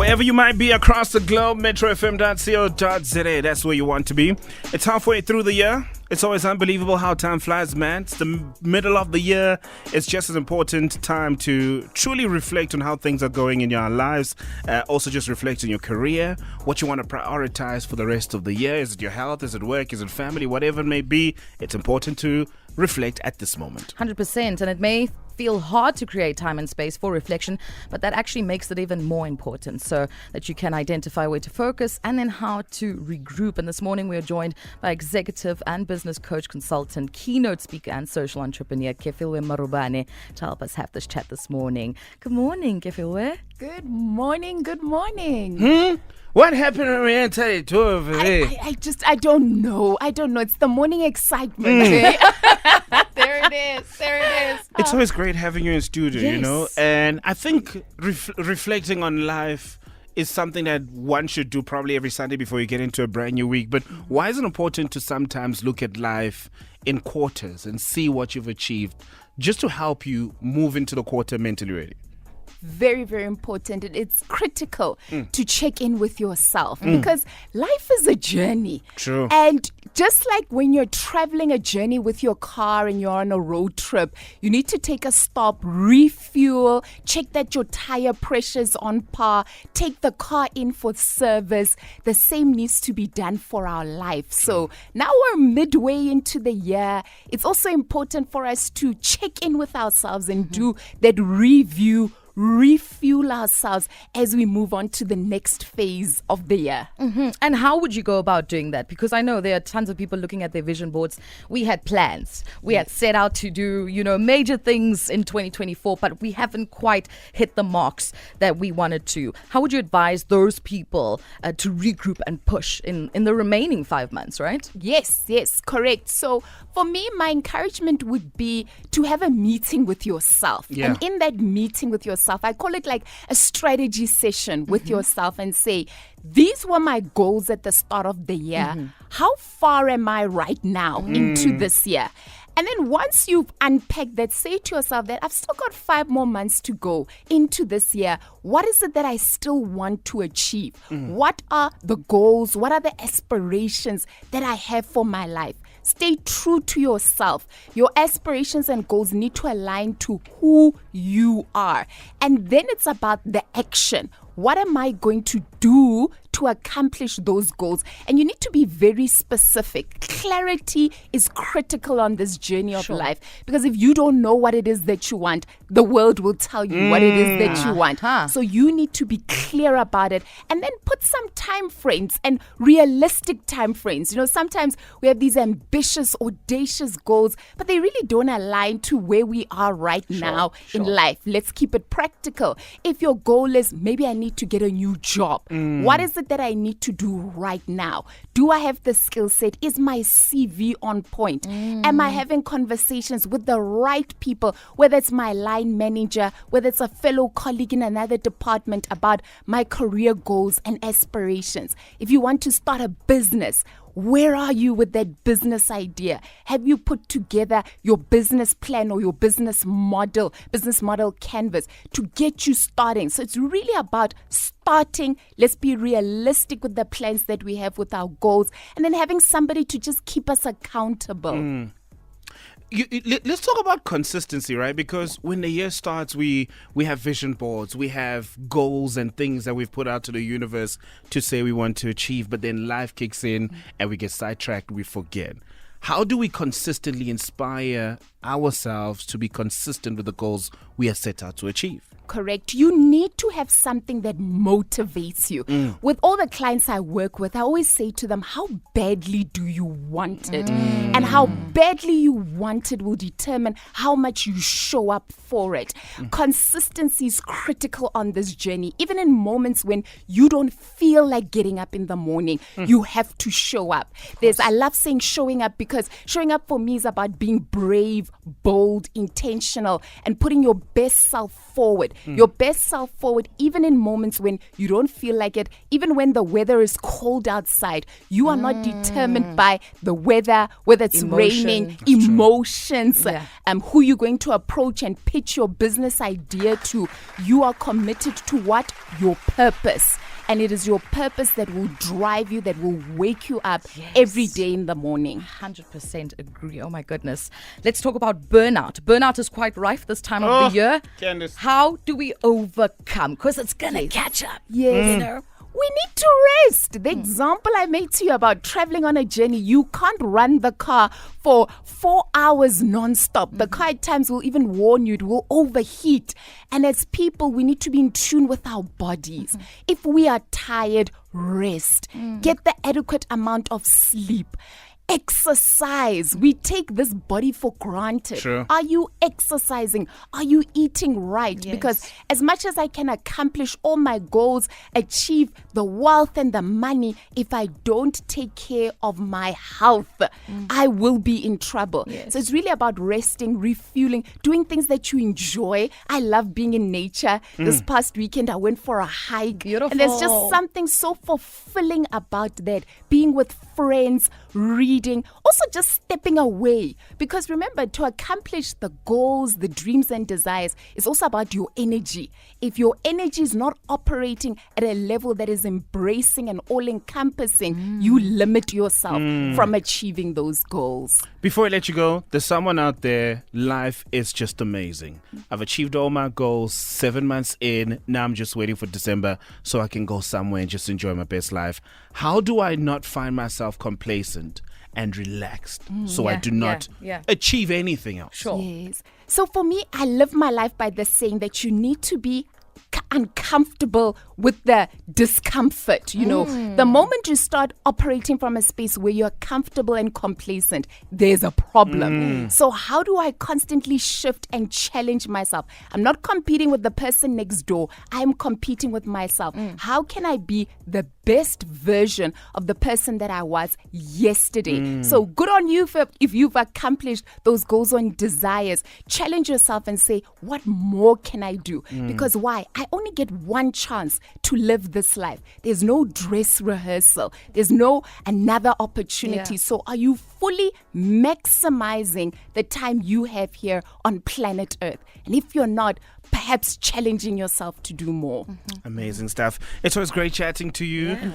Wherever you might be across the globe, MetroFM.co.za, that's where you want to be. It's halfway through the year. It's always unbelievable how time flies, man. It's the middle of the year. It's just as important time to truly reflect on how things are going in your lives. Also just reflect on your career, what you want to prioritize for the rest of the year. Is it your health? Is it work? Is it family? Whatever it may be, it's important to reflect at this moment. 100%. And it may feel hard to create time and space for reflection, but that actually makes it even more important so that you can identify where to focus and then how to regroup. And this morning we are joined by executive and business coach, consultant, keynote speaker and social entrepreneur Kefilwe to help us have this chat this morning. Good morning, Kefilwe. Good morning. Good morning. What happened when we entered two of it? I don't know. It's the morning excitement. Okay? There it is. It's always great having you in studio, Yes. you know. And I think reflecting on life is something that one should do probably every Sunday before you get into a brand new week. But why is it important to sometimes look at life in quarters and see what you've achieved just to help you move into the quarter mentally ready? Very, very important. It's critical to check in with yourself because life is a journey. True. And just like when you're traveling a journey with your car and you're on a road trip, you need to take a stop, refuel, check that your tire pressure is on par, take the car in for service. The same needs to be done for our life. So now we're midway into the year. It's also important for us to check in with ourselves and do that review, refuel ourselves as we move on to the next phase of the year. And how would you go about doing that? Because I know there are tons of people looking at their vision boards. We had plans. We had set out to do, major things in 2024, but we haven't quite hit the marks that we wanted to. How would you advise those people to regroup and push in the remaining 5 months, right? Yes, correct. So for me, my encouragement would be to have a meeting with yourself. Yeah. And in that meeting with yourself, I call it like a strategy session with yourself and say, these were my goals at the start of the year. How far am I right now into this year? And then once you've unpacked that, say to yourself that I've still got 5 more months to go into this year. What is it that I still want to achieve? What are the goals? What are the aspirations that I have for my life? Stay true to yourself. Your aspirations and goals need to align to who you are. And then it's about the action. What am I going to do to accomplish those goals? And you need to be very specific. Clarity is critical on this journey of life, because if you don't know what it is that you want, the world will tell you what it is that you want. So you need to be clear about it and then put some time frames and realistic time frames. Sometimes we have these ambitious, audacious goals, but they really don't align to where we are right now in life. Let's keep it practical. If your goal is maybe I need to get a new job, what is it that I need to do right now? Do I have the skill set? Is my CV on point? Am I having conversations with the right people, whether it's my line manager, whether it's a fellow colleague in another department, about my career goals and aspirations? If you want to start a business, where are you with that business idea? Have you put together your business plan or your business model canvas to get you starting? So it's really about starting. Let's be realistic with the plans that we have with our goals, and then having somebody to just keep us accountable. Let's talk about consistency, right? Because when the year starts, we have vision boards, we have goals and things that we've put out to the universe to say we want to achieve, but then life kicks in and we get sidetracked, we forget. How do we consistently inspire ourselves to be consistent with the goals we are set out to achieve? Correct. You need to have something that motivates you. With all the clients I work with, I always say to them, how badly do you want it? And how badly you want it will determine how much you show up for it. Consistency is critical on this journey. Even in moments when you don't feel like getting up in the morning, you have to show up. I love saying showing up, because showing up for me is about being brave, bold, intentional, and putting your best self forward. your best self forward, even in moments when you don't feel like it, even when the weather is cold outside. You are not determined by the weather, whether it's raining, emotions, who you're going to approach and pitch your business idea to. You are committed to what? Your purpose. And it is your purpose that will drive you, that will wake you up every day in the morning. 100% agree. Oh my goodness. Let's talk about burnout. Burnout is quite rife this time of the year. Candace. How do we overcome? Because it's going to catch up. Yes. You know? We need to rest. The example I made to you about traveling on a journey, you can't run the car for 4 hours non-stop. The car at times will even warn you, it will overheat. And as people, we need to be in tune with our bodies. If we are tired, rest. Get the adequate amount of sleep. Exercise. We take this body for granted. Sure. Are you exercising? Are you eating right? Yes. Because as much as I can accomplish all my goals, achieve the wealth and the money, if I don't take care of my health, I will be in trouble. Yes. So it's really about resting, refueling, doing things that you enjoy. I love being in nature. This past weekend, I went for a hike. Beautiful. And there's just something so fulfilling about that. Being with friends, reading, also just stepping away. Because remember, to accomplish the goals, the dreams and desires, it's also about your energy. If your energy is not operating at a level that is embracing and all-encompassing, you limit yourself from achieving those goals. Before I let you go, there's someone out there, life is just amazing. I've achieved all my goals 7 months in. Now I'm just waiting for December so I can go somewhere and just enjoy my best life. How do I not find myself complacent and relaxed so I do not achieve anything else? Sure. Yes. So for me, I live my life by the saying that you need to be uncomfortable with the discomfort. You know, the moment you start operating from a space where you're comfortable and complacent, there's a problem. So how do I constantly shift and challenge myself? I'm not competing with the person next door. I'm competing with myself. How can I be the best version of the person that I was yesterday? So good on you if you've accomplished those goals and desires. Challenge yourself and say, what more can I do? Because why? I only get one chance to live this life. There's no dress rehearsal. There's no another opportunity. Yeah. So are you fully maximizing the time you have here on planet Earth? And if you're not, perhaps challenging yourself to do more. Amazing stuff. It's always great chatting to you.